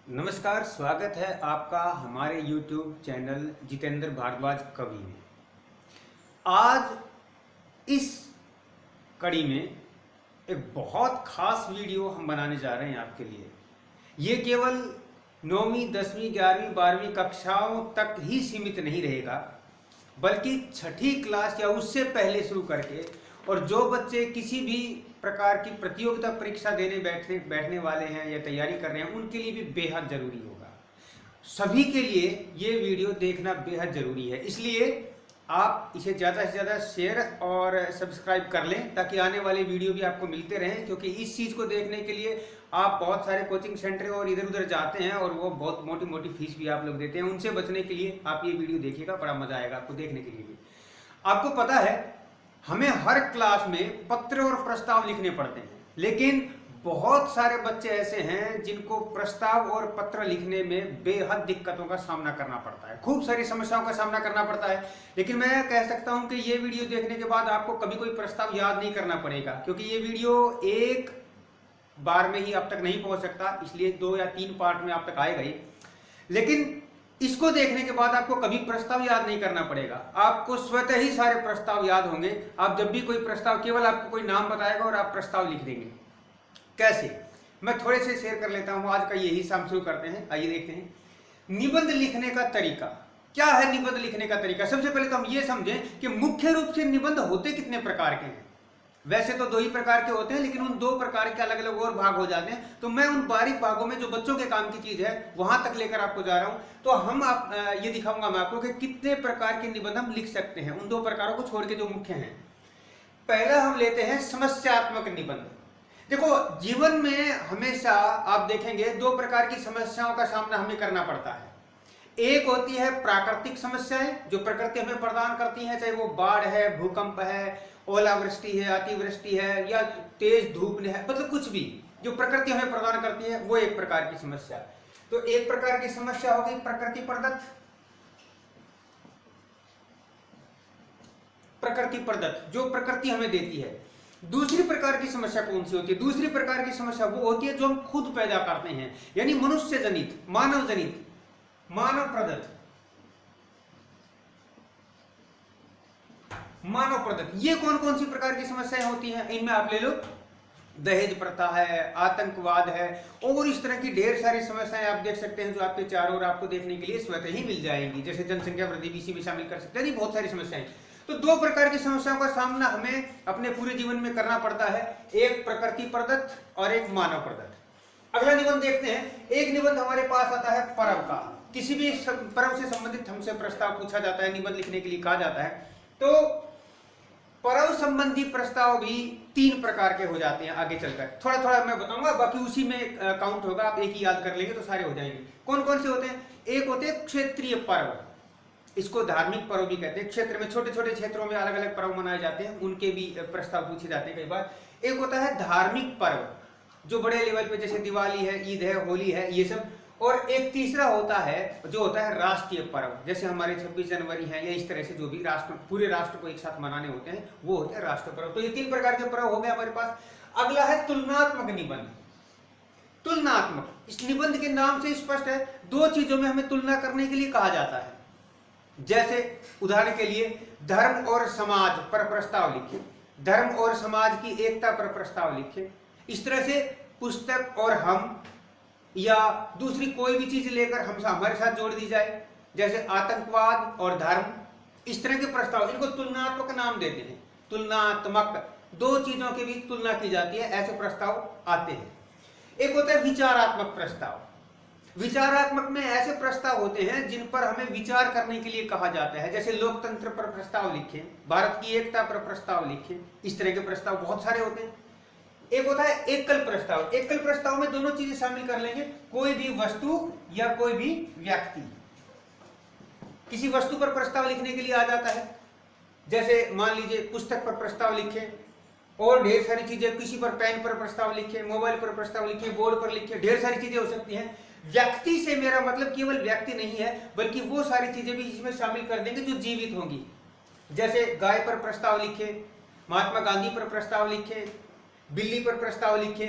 नमस्कार, स्वागत है आपका हमारे YouTube चैनल जितेंद्र भारद्वाज कवि में। आज इस कड़ी में एक बहुत खास वीडियो हम बनाने जा रहे हैं आपके लिए। ये केवल 9वीं, 10वीं, 11वीं, 12वीं कक्षाओं तक ही सीमित नहीं रहेगा, बल्कि छठी क्लास या उससे पहले शुरू करके और जो बच्चे किसी भी प्रकार की प्रतियोगिता परीक्षा देने बैठने वाले हैं या तैयारी कर रहे हैं, उनके लिए भी बेहद जरूरी होगा। सभी के लिए ये वीडियो देखना बेहद जरूरी है, इसलिए आप इसे ज़्यादा से ज़्यादा शेयर और सब्सक्राइब कर लें ताकि आने वाले वीडियो भी आपको मिलते रहें। क्योंकि इस चीज़ को देखने के लिए आप बहुत सारे कोचिंग सेंटर और इधर उधर जाते हैं और वो बहुत मोटी मोटी फीस भी आप लोग देते हैं। उनसे बचने के लिए आप ये वीडियो देखिएगा, बड़ा मजा आएगा आपको देखने के लिए भी। आपको पता है, हमें हर क्लास में पत्र और प्रस्ताव लिखने पड़ते हैं, लेकिन बहुत सारे बच्चे ऐसे हैं जिनको प्रस्ताव और पत्र लिखने में बेहद दिक्कतों का सामना करना पड़ता है, खूब सारी समस्याओं का सामना करना पड़ता है। लेकिन मैं कह सकता हूं कि ये वीडियो देखने के बाद आपको कभी कोई प्रस्ताव याद नहीं करना पड़ेगा, क्योंकि ये वीडियो एक बार में ही आप तक नहीं पहुंच सकता, इसलिए 2 या 3 पार्ट में आप तक आएगा ही। लेकिन इसको देखने के बाद आपको कभी प्रस्ताव याद नहीं करना पड़ेगा, आपको स्वतः ही सारे प्रस्ताव याद होंगे। आप जब भी कोई प्रस्ताव, केवल आपको कोई नाम बताएगा और आप प्रस्ताव लिख देंगे। कैसे, मैं थोड़े से शेयर कर लेता हूं। आज का यही हम शुरू करते हैं, आइए देखते हैं निबंध लिखने का तरीका। क्या है निबंध लिखने का तरीका? सबसे पहले तो हम ये समझें कि मुख्य रूप से निबंध होते कितने प्रकार के हैं। वैसे तो 2 ही प्रकार के होते हैं, लेकिन उन 2 प्रकार के अलग अलग और भाग हो जाते हैं। तो मैं उन बारीक भागों में जो बच्चों के काम की चीज है वहां तक लेकर आपको जा रहा हूं। तो हम ये दिखाऊंगा मैं आपको कि कितने प्रकार के निबंध हम लिख सकते हैं, उन 2 प्रकारों को छोड़ के जो मुख्य हैं। पहला हम लेते हैं समस्यात्मक निबंध। देखो, जीवन में हमेशा आप देखेंगे 2 प्रकार की समस्याओं का सामना हमें करना पड़ता है। एक होती है प्राकृतिक समस्याएं जो प्रकृति हमें प्रदान करती है, चाहे वो बाढ़ है, भूकंप है, ओलावृष्टि है, अतिवृष्टि है या तेज धूप है, मतलब कुछ भी जो प्रकृति हमें प्रदान करती है, वो एक प्रकार की समस्या। तो एक प्रकार की समस्या हो गई प्रकृति प्रदत्त, जो प्रकृति हमें देती है। दूसरी प्रकार की समस्या कौन सी होती है? दूसरी प्रकार की समस्या वो होती है जो हम खुद पैदा करते हैं, यानी मनुष्य जनित, मानव जनित, मानव प्रदत्त। ये कौन कौन सी प्रकार की समस्याएं होती हैं? इनमें आप ले लो, दहेज प्रथा है, आतंकवाद है और इस तरह की ढेर सारी समस्याएं आप देख सकते हैं जो आपके चारों ओर आपको देखने के लिए स्वतः ही मिल जाएंगी। जैसे जनसंख्या वृद्धि भी इसी में शामिल कर सकते हैं, बहुत सारी समस्याएं। तो 2 प्रकार की समस्याओं का सामना हमें अपने पूरे जीवन में करना पड़ता है, एक प्रकृति प्रदत्त और एक मानव प्रदत्त। अगला निबंध देखते हैं। एक निबंध हमारे पास आता है पर्व का। किसी भी पर्व से संबंधित हमसे प्रस्ताव पूछा जाता है, निबंध लिखने के लिए कहा जाता है। तो पर्व संबंधी प्रस्ताव भी 3 प्रकार के हो जाते हैं। आगे चलकर थोड़ा थोड़ा मैं बताऊंगा, बाकी उसी में काउंट होगा, आप एक ही याद कर लेंगे तो सारे हो जाएंगे। कौन कौन से होते हैं? एक होते हैं क्षेत्रीय पर्व, इसको धार्मिक पर्व भी कहते हैं। क्षेत्र में, छोटे छोटे क्षेत्रों में अलग अलग पर्व मनाए जाते हैं, उनके भी प्रस्ताव पूछे जाते हैं कई बार। एक होता है धार्मिक पर्व जो बड़े लेवल पे, जैसे दिवाली है, ईद है, होली है, ये सब। और एक तीसरा होता है जो होता है राष्ट्रीय पर्व, जैसे हमारे 26 जनवरी है या इस तरह से जो भी पूरे राष्ट्र को एक साथ मनाने होते हैं, वो होते हैं राष्ट्रीय पर्व। तो ये 3 प्रकार के पर्व हो गए हमारे पास। अगला है तुलनात्मक निबंध। तुलनात्मक, इस निबंध के नाम से स्पष्ट है, 2 चीजों में हमें तुलना करने के लिए कहा जाता है। जैसे उदाहरण के लिए धर्म और समाज पर प्रस्ताव लिखे, धर्म और समाज की एकता पर प्रस्ताव लिखे। इस तरह से पुस्तक और हम या दूसरी कोई भी चीज लेकर हम हमारे साथ जोड़ दी जाए, जैसे आतंकवाद और धर्म, इस तरह के प्रस्ताव, इनको तुलनात्मक नाम देते हैं। तुलनात्मक, 2 चीजों के बीच तुलना की जाती है, ऐसे प्रस्ताव आते हैं। एक होता है विचारात्मक प्रस्ताव। विचारात्मक में ऐसे प्रस्ताव होते हैं जिन पर हमें विचार करने के लिए कहा जाता है, जैसे लोकतंत्र पर प्रस्ताव लिखें, भारत की एकता पर प्रस्ताव लिखें। इस तरह के प्रस्ताव बहुत सारे होते हैं। एक होता है एकल प्रस्ताव। एकल प्रस्ताव में दोनों चीजें शामिल कर लेंगे, कोई भी वस्तु या कोई भी व्यक्ति किसी वस्तु पर प्रस्ताव लिखने के लिए आ जाता है। जैसे मान लीजिए पुस्तक पर प्रस्ताव लिखे और ढेर सारी चीजें, किसी पर पेन पर प्रस्ताव लिखे, मोबाइल पर प्रस्ताव लिखे, बोर्ड पर लिखे, ढेर सारी चीजें हो सकती हैं। व्यक्ति से मेरा मतलब केवल व्यक्ति नहीं है, बल्कि वो सारी चीजें भी इसमें शामिल कर देंगे जो जीवित होंगी। जैसे गाय पर प्रस्ताव लिखे, महात्मा गांधी पर प्रस्ताव लिखे, बिल्ली पर प्रस्ताव लिखे।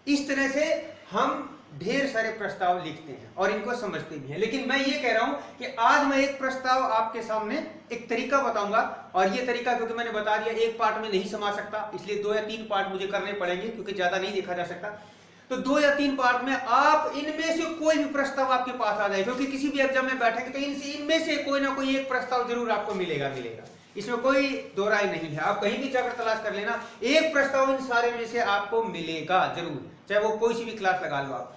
इस तरह से हम ढेर सारे प्रस्ताव लिखते हैं और इनको समझते भी हैं, लेकिन मैं ये कह रहा हूं कि आज मैं एक प्रस्ताव आपके सामने एक तरीका बताऊंगा, और ये तरीका क्योंकि मैंने बता दिया एक पार्ट में नहीं समा सकता, इसलिए 2 या 3 पार्ट मुझे करने पड़ेंगे क्योंकि ज्यादा नहीं देखा जा सकता। तो 2 या 3 पार्ट में आप इनमें से कोई भी प्रस्ताव आपके पास आ जाए, क्योंकि किसी भी एग्जाम में बैठेंगे तो इनमें से कोई ना कोई एक प्रस्ताव जरूर आपको मिलेगा, इसमें कोई दो राय नहीं है। आप कहीं भी जाकर तलाश कर लेना, एक प्रस्ताव इन सारे में से आपको मिलेगा जरूर, चाहे वो कोई सी भी क्लास लगा लो आप।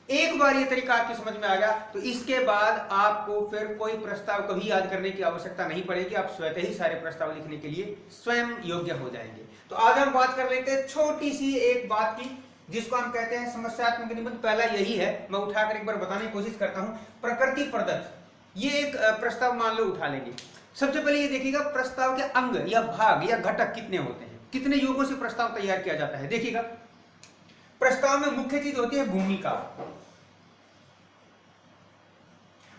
एक बार ये तरीका आपकी समझ में आ गया तो इसके बाद आपको फिर कोई प्रस्ताव कभी याद करने की आवश्यकता नहीं पड़ेगी, आप स्वतः ही सारे प्रस्ताव लिखने के लिए स्वयं योग्य हो जाएंगे। तो आज हम बात कर लेते हैं छोटी सी एक बात की, जिसको हम कहते हैं समस्यात्मक निबंध। पहला यही है, मैं उठाकर एक बार बताने की कोशिश करता हूं। प्रकृति प्रदत्त ये एक प्रस्ताव मान लो उठा लेंगे। सबसे पहले ये देखिएगा प्रस्ताव के अंग या भाग या घटक कितने होते हैं, कितने युगों से प्रस्ताव तैयार किया जाता है। देखिएगा प्रस्ताव में मुख्य चीज होती है भूमिका।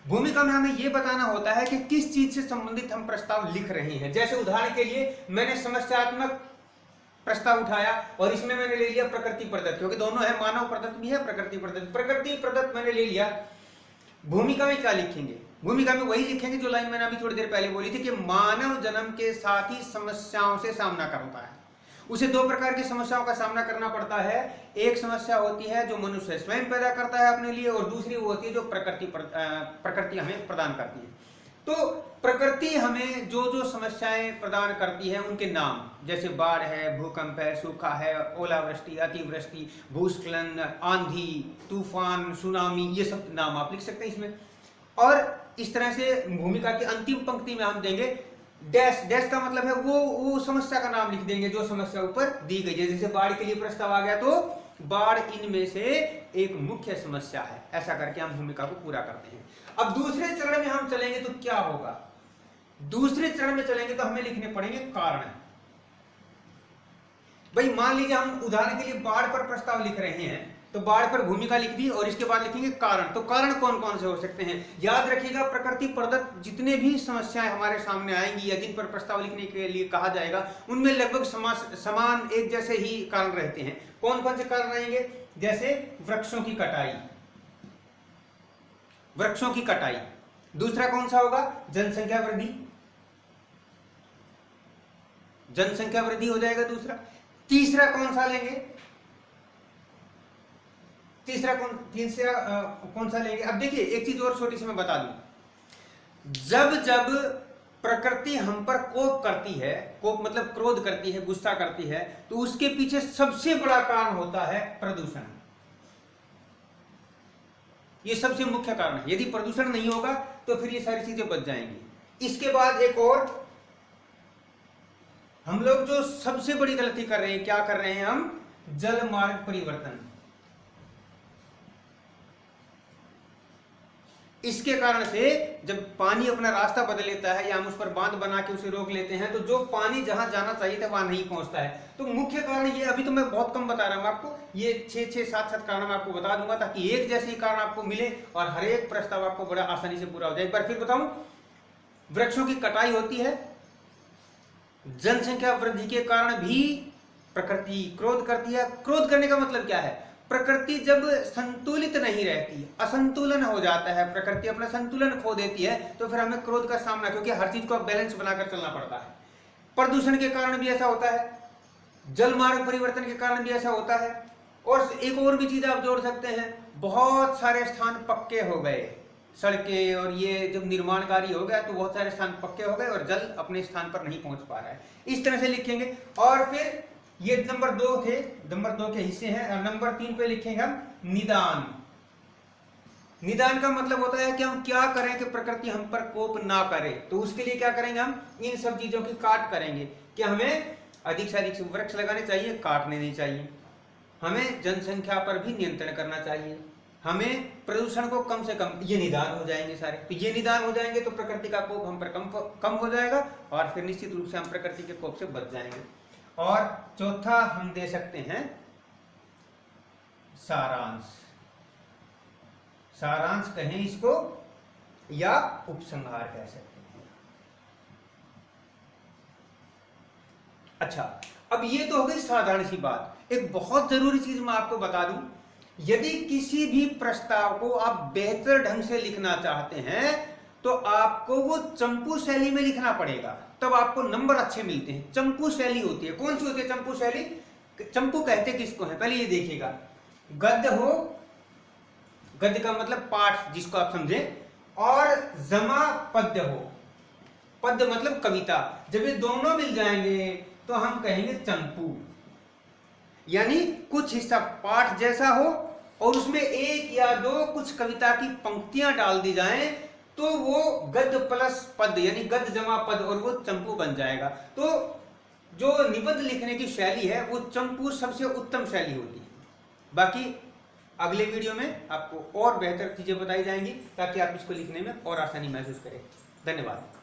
भूमिका में हमें यह बताना होता है कि किस चीज से संबंधित हम प्रस्ताव लिख रहे हैं। जैसे उदाहरण के लिए मैंने समस्यात्मक प्रस्ताव उठाया और इसमें मैंने ले लिया प्रकृति प्रदत्त, क्योंकि दोनों है, मानव प्रदत्त भी है, प्रकृति प्रदत्त। प्रकृति प्रदत्त मैंने ले लिया। भूमिका में क्या लिखेंगे? भूमिका में वही लिखेंगे जो लाइन मैंने अभी थोड़ी देर पहले बोली थी कि मानव जन्म के साथ ही समस्याओं से सामना करता है। उसे 2 प्रकार की समस्याओं का सामना करना पड़ता है। एक समस्या होती है जो मनुष्य स्वयं पैदा करता है अपने लिए, और दूसरी वो होती है जो प्रकृति हमें प्रदान करती है। तो प्रकृति हमें जो जो समस्याएं प्रदान करती है उनके नाम, जैसे बाढ़ है, भूकंप है, सूखा है, ओलावृष्टि, अतिवृष्टि, भूस्खलन, आंधी, तूफान, सुनामी, ये सब नाम आप लिख सकते हैं इसमें। और इस तरह से भूमिका की अंतिम पंक्ति में हम देंगे डैश। डैश का मतलब है वो समस्या का नाम लिख देंगे जो समस्या ऊपर दी गई है। जैसे बाढ़ के लिए प्रस्ताव आ गया तो बाढ़ इनमें से एक मुख्य समस्या है। ऐसा करके हम भूमिका को पूरा करते हैं। अब दूसरे चरण में हम चलेंगे तो क्या होगा? दूसरे चरण में चलेंगे तो हमें लिखने पड़ेंगे कारण। भाई मान लीजिए हम उदाहरण के लिए बाढ़ पर प्रस्ताव लिख रहे हैं, तो बाढ़ पर भूमिका लिख दी और इसके बाद लिखेंगे कारण। तो कारण कौन कौन से हो सकते हैं? याद रखिएगा प्रकृति प्रदत्त जितने भी समस्याएं हमारे सामने आएंगी या जिन पर प्रस्ताव लिखने के लिए कहा जाएगा उनमें लगभग समान एक जैसे ही कारण रहते हैं। कौन कौन से कारण रहेंगे? जैसे वृक्षों की कटाई, वृक्षों की कटाई। दूसरा कौन सा होगा? जनसंख्या वृद्धि, जनसंख्या वृद्धि हो जाएगा दूसरा। तीसरा कौन सा लेंगे? तीसरा कौन सा लेंगे? अब देखिए एक चीज और छोटी सी मैं बता दूं। जब जब प्रकृति हम पर कोप करती है, कोप मतलब क्रोध करती है, गुस्सा करती है, तो उसके पीछे सबसे बड़ा कारण होता है प्रदूषण। ये सबसे मुख्य कारण है। यदि प्रदूषण नहीं होगा तो फिर ये सारी चीजें बच जाएंगी। इसके बाद एक और, हम लोग जो सबसे बड़ी गलती कर रहे हैं, क्या कर रहे हैं हम? जल मार्ग परिवर्तन। इसके कारण से जब पानी अपना रास्ता बदल लेता है या हम उस पर बांध बना के उसे रोक लेते हैं तो जो पानी जहां जाना चाहिए था वहां नहीं पहुंचता है। तो मुख्य कारण ये, अभी तो मैं बहुत कम बता रहा हूं आपको, ये 6-7 कारण मैं आपको बता दूंगा ताकि एक जैसे ही कारण आपको मिले और हर एक प्रस्ताव आपको बड़ा आसानी से पूरा हो जाए। एक बार फिर बताऊं, वृक्षों की कटाई होती है, जनसंख्या वृद्धि के कारण भी प्रकृति क्रोध करती है। क्रोध करने का मतलब क्या है? प्रकृति जब संतुलित नहीं रहती, असंतुलन हो जाता है, प्रकृति अपना संतुलन खो देती है, तो फिर हमें क्रोध का सामना, क्योंकि हर चीज को बैलेंस बनाकर चलना पड़ता है। प्रदूषण के कारण भी ऐसा होता है, जल मार्ग परिवर्तन के कारण भी ऐसा होता है। और एक और भी चीज आप जोड़ सकते हैं, बहुत सारे स्थान पक्के हो गए, सड़कें और ये जब निर्माण कार्य हो गया तो बहुत सारे स्थान पक्के हो गए और जल अपने स्थान पर नहीं पहुंच पा रहा है। इस तरह से लिखेंगे। और फिर ये नंबर 2 थे, नंबर 2 के हिस्से हैं। और नंबर 3 पे लिखेंगे हम निदान। निदान का मतलब होता है कि हम क्या करें कि प्रकृति हम पर कोप ना करे। तो उसके लिए क्या करेंगे? हम इन सब चीजों की काट करेंगे कि हमें अधिक से अधिक वृक्ष लगाने चाहिए, काटने नहीं चाहिए। हमें जनसंख्या पर भी नियंत्रण करना चाहिए, हमें प्रदूषण को कम से कम, ये निदान हो जाएंगे सारे। तो ये निदान हो जाएंगे तो प्रकृति का कोप हम पर कम हो जाएगा और फिर निश्चित रूप से हम प्रकृति के कोप से बच जाएंगे। और चौथा हम दे सकते हैं सारांश। सारांश कहें इसको या उपसंहार कह सकते हैं। अच्छा, अब ये तो हो गई साधारण सी बात। एक बहुत जरूरी चीज मैं आपको बता दूं, यदि किसी भी प्रस्ताव को आप बेहतर ढंग से लिखना चाहते हैं तो आपको वो चंपू शैली में लिखना पड़ेगा, तब आपको नंबर अच्छे मिलते हैं। चंपू शैली होती है, कौन सी होती है चंपू शैली? चंपू कहते किसको है, पहले ये देखिएगा। गद्य हो, गद्य का मतलब पाठ जिसको आप समझे, और जमा पद्य हो, पद्य मतलब कविता। जब ये दोनों मिल जाएंगे तो हम कहेंगे चंपू। यानी कुछ हिस्सा पाठ जैसा हो और उसमें एक या दो कुछ कविता की पंक्तियां डाल दी जाएं तो वो गद्य प्लस पद्य यानी गद्य जमा पद, और वो चंपू बन जाएगा। तो जो निबंध लिखने की शैली है वो चंपू सबसे उत्तम शैली होती है। बाकी अगले वीडियो में आपको और बेहतर चीजें बताई जाएंगी ताकि आप इसको लिखने में और आसानी महसूस करें। धन्यवाद।